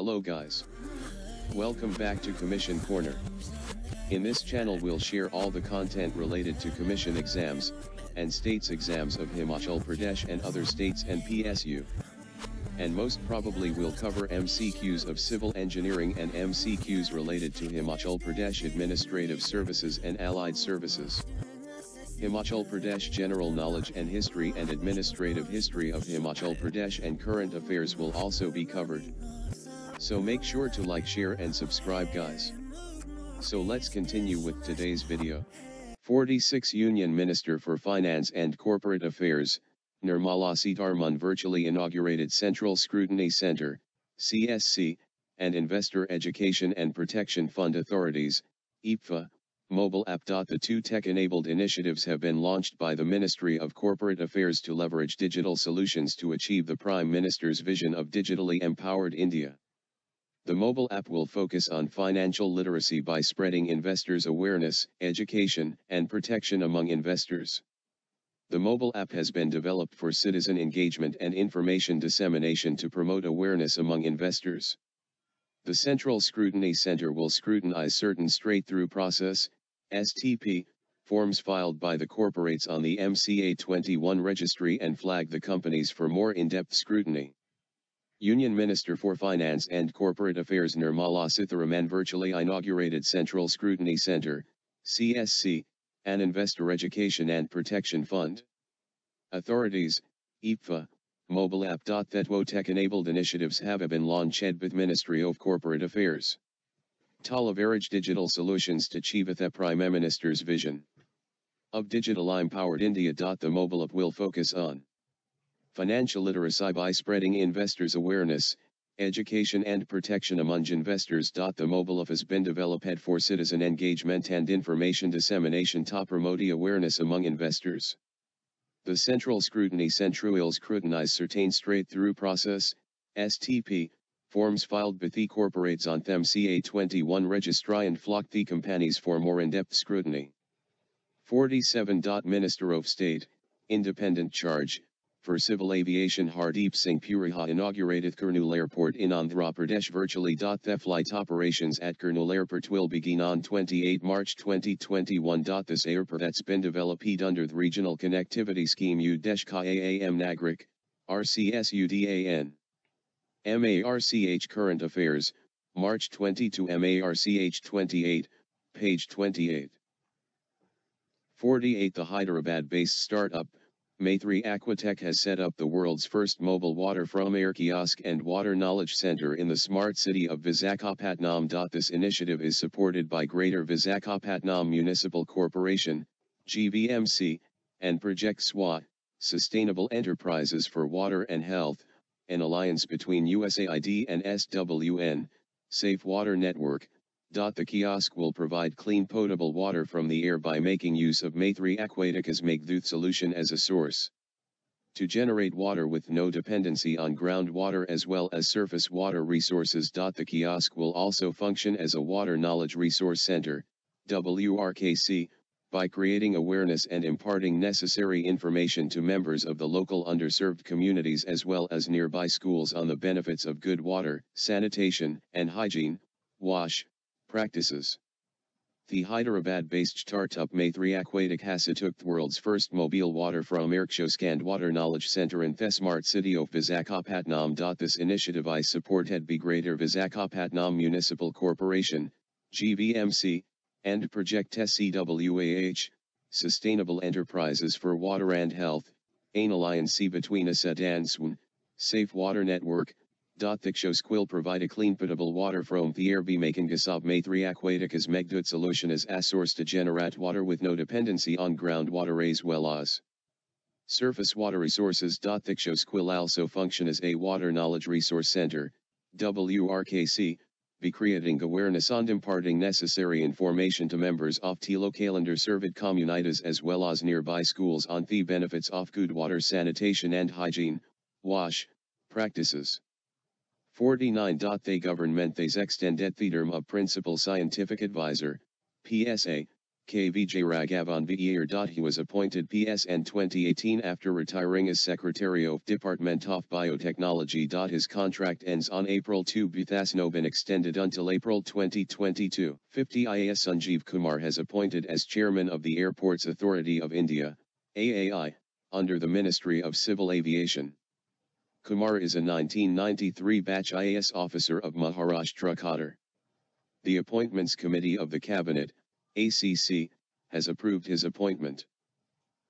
Hello guys. Welcome back to Commission Corner. In this channel we'll share all the content related to commission exams, and states exams of Himachal Pradesh and other states and PSU. And most probably we'll cover MCQs of civil engineering and MCQs related to Himachal Pradesh Administrative Services and Allied Services. Himachal Pradesh General Knowledge and History and Administrative History of Himachal Pradesh and Current Affairs will also be covered. So make sure to like, share and subscribe guys. So let's continue with today's video. 46 Union Minister for Finance and Corporate Affairs, Nirmala Sitharaman virtually inaugurated Central Scrutiny Center, CSE, and Investor Education and Protection Fund Authorities, IPFA, mobile app. The two tech-enabled initiatives have been launched by the Ministry of Corporate Affairs to leverage digital solutions to achieve the Prime Minister's vision of digitally empowered India. The mobile app will focus on financial literacy by spreading investors' awareness, education, and protection among investors. The mobile app has been developed for citizen engagement and information dissemination to promote awareness among investors. The Central Scrutiny Center will scrutinize certain straight-through process, STP, forms filed by the corporates on the MCA21 registry and flag the companies for more in-depth scrutiny. Union Minister for Finance and Corporate Affairs Nirmala Sitharaman virtually inaugurated Central Scrutiny Center, CSE, and Investor Education and Protection Fund Authorities, IPFA, mobile app. Two tech-enabled initiatives have been launched by the Ministry of Corporate Affairs to leverage digital solutions to achieve the Prime Minister's vision of digital empowered India. The mobile app will focus on financial literacy by spreading investors' awareness, education and protection among investors. The mobile app has been developed for citizen engagement and information dissemination to promote awareness among investors. The Central Scrutiny Center will scrutinize certain straight-through process, STP, forms filed by the corporates on the MCA21 registry and flock the companies for more in-depth scrutiny. 47. Minister of State, Independent Charge, for Civil Aviation Hardeep Singh Puriha inaugurated Kurnool Airport in Andhra Pradesh virtually. The flight operations at Kurnool Airport will begin on 28 March 2021. This airport that's been developed under the Regional Connectivity Scheme UDESH KAAM Nagrik, RCSUDAN. MARCH Current Affairs, March 22 MARCH 28, page 28. 48. The Hyderabad-based startup, Maitri Aquatech has set up the world's first mobile water from air kiosk and water knowledge center in the smart city of Visakhapatnam. This initiative is supported by Greater Visakhapatnam Municipal Corporation, GVMC, and Project SWA, Sustainable Enterprises for Water and Health, an alliance between USAID and SWN, Safe Water Network. The kiosk will provide clean potable water from the air by making use of Maitri Aquatica's Meghdooth solution as a source. To generate water with no dependency on groundwater as well as surface water resources. The kiosk will also function as a water knowledge resource center, WRKC, by creating awareness and imparting necessary information to members of the local underserved communities as well as nearby schools on the benefits of good water, sanitation, and hygiene, WASH, practices. The Hyderabad-based startup Maitri Aquatic has took the world's first mobile water from air kiosk and water knowledge center in the smart city of Visakhapatnam. This initiative is supported by Greater Visakhapatnam Municipal Corporation, GVMC, and Project SCWAH, Sustainable Enterprises for Water and Health, an alliance between USAID and SWN, Safe Water Network. The kiosk will provide a clean potable water from the air by making use of Maitri Aquatica's Meghdooth solution as a source to generate water with no dependency on groundwater as well as surface water resources. The kiosk will also function as a water knowledge resource center, WRKC, by creating awareness and imparting necessary information to members of the local underserved communities as well as nearby schools on the benefits of good water sanitation and hygiene, WASH, practices. 49. The government has extended the term of Principal Scientific Advisor, PSA, K. Vijay Raghavan Vier. He was appointed PSN 2018 after retiring as Secretary of Department of Biotechnology. His contract ends on April 2 but has now been extended until April 2022. 50 IAS Sanjeev Kumar has appointed as Chairman of the Airports Authority of India, AAI, under the Ministry of Civil Aviation. Kumar is a 1993 batch IAS officer of Maharashtra Qatar. The Appointments Committee of the Cabinet, ACC, has approved his appointment.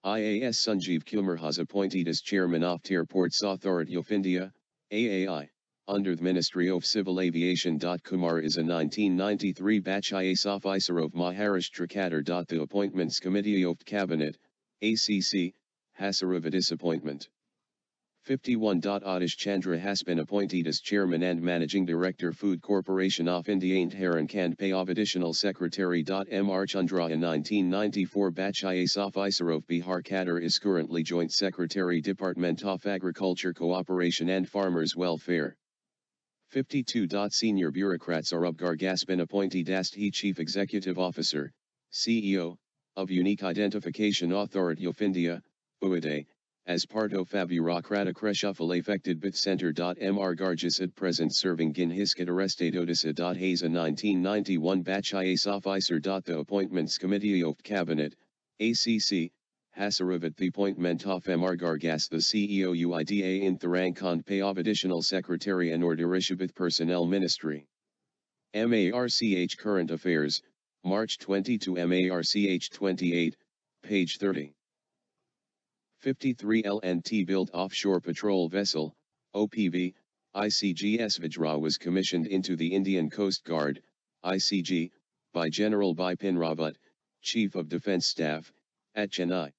IAS Sanjeev Kumar has appointed as Chairman of the Airports Authority of India, AAI, under the Ministry of Civil Aviation. Kumar is a 1993 batch IAS officer of Maharashtra Qatar. The Appointments Committee of the Cabinet, ACC, has approved his appointment. 51. Adish Chandra has been appointed as Chairman and Managing Director Food Corporation of India and Haran Kand pay of Additional Secretary. Mr. Chandra, a 1994 batch IAS officer of Bihar Qatar, is currently Joint Secretary Department of Agriculture Cooperation and Farmers Welfare. 52. Senior bureaucrats are Garg has been appointed as the Chief Executive Officer, CEO, of Unique Identification Authority of India, UID, as part of a bureaucratic reshuffle affected by Center. Mr. Garg is at present serving in his Qatar Odisha. He is a 1991 batch IAS officer. The Appointments Committee of Cabinet, ACC, has approved the appointment of Mr. Garg as the CEO UIDA in the rank and pay of Additional Secretary and Order Personnel Ministry. MARCH Current Affairs, March 22. MARCH 28, page 30. 53 LNT built offshore patrol vessel, OPV, ICGS Vajra was commissioned into the Indian Coast Guard, ICG, by General Bipin Rawat, Chief of Defence Staff, at Chennai.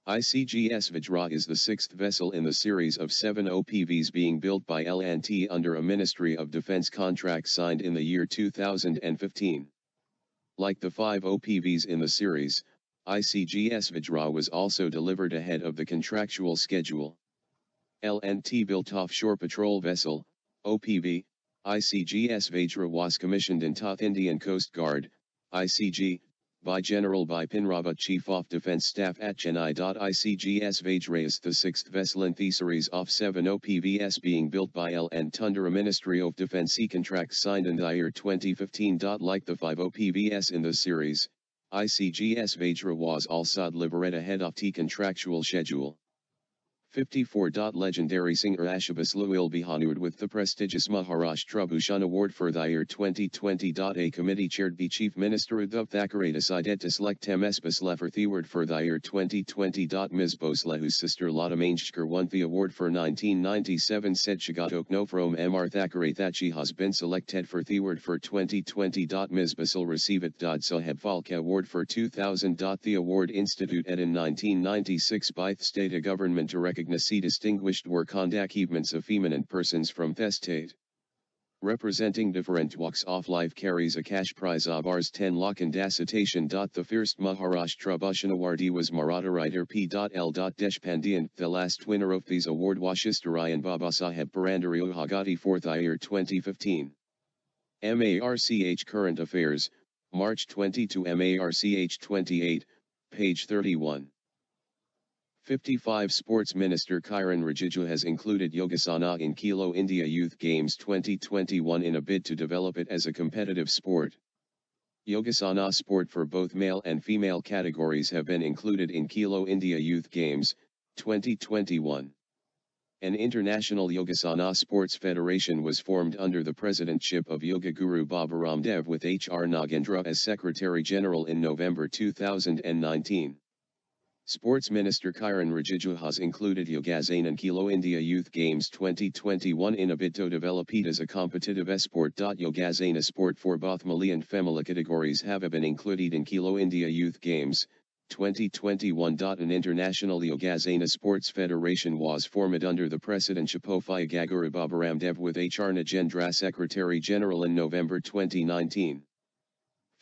ICGS Vajra is the sixth vessel in the series of 7 OPVs being built by LNT under a Ministry of Defence contract signed in the year 2015. Like the 5 OPVs in the series, ICGS Vajra was also delivered ahead of the contractual schedule. LNT built offshore patrol vessel, OPV, ICGS Vajra was commissioned in the Indian Coast Guard, ICG, by General Bipin Rawat, Chief of Defence Staff at Chennai. ICGS Vajra is the sixth vessel in the series of 7 OPVs being built by LNT under a Ministry of Defence contract signed in the year 2015. Like the 5 OPVs in the series, ICGS Vajra was also delivered ahead of the contractual schedule. 54. Legendary singer Ashabaslu will be honored with the prestigious Maharashtra Bhushan Award for the year 2020. A committee chaired by Chief Minister Uddhav Thackeray decided to select Ms. Bhosle for the award for the year 2020. Ms. Bhosle, whose sister Lata Mangeshkar won the award for 1997, said Shagatokno from Mr. Thackeray that she has been selected for the award for 2020. Ms. Bhosle received Dad Saheb Phalke Award for 2000. The award instituted in 1996 by the state government to recognize distinguished work and achievements of eminent persons from the state. Representing different walks of life carries a cash prize of Rs 10 lakh and a citation. The first Maharashtra Bhushan awardee was Maratha writer P.L. Deshpande. The last winner of these award was Historian Babasaheb Purandare Hagati for the year 2015. MARCH Current Affairs, March 22. MARCH 28, page 31. 55 Sports Minister Kiran Rijiju has included Yogasana in Khelo India Youth Games 2021 in a bid to develop it as a competitive sport. Yogasana sport for both male and female categories have been included in Khelo India Youth Games 2021. An international Yogasana sports federation was formed under the presidentship of Yoga Guru Baba Ramdev with H.R. Nagendra as Secretary General in November 2019. Sports Minister Kiran Rijiju has included Yogasana in Khelo India Youth Games 2021 in a bid to develop it as a competitive sport. Yogasana sport for both male and female categories have been included in Khelo India Youth Games 2021. An international Yogasana sports federation was formed under the presidentship of Yoga Guru Baba Ramdev with H.R. Nagendra Secretary General in November 2019.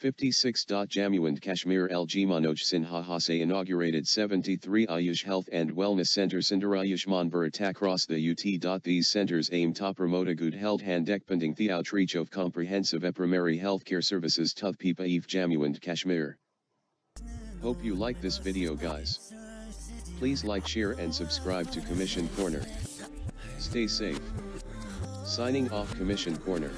56. Jammu and Kashmir LG Manoj Sinha has inaugurated 73 Ayush Health and Wellness Centers under Ayushman Bharat across the UT. These centers aim to promote a good health and expanding the outreach of comprehensive primary healthcare services to the people of Jammu and Kashmir. Hope you like this video guys. Please like, share and subscribe to Commission Corner. Stay safe. Signing off Commission Corner.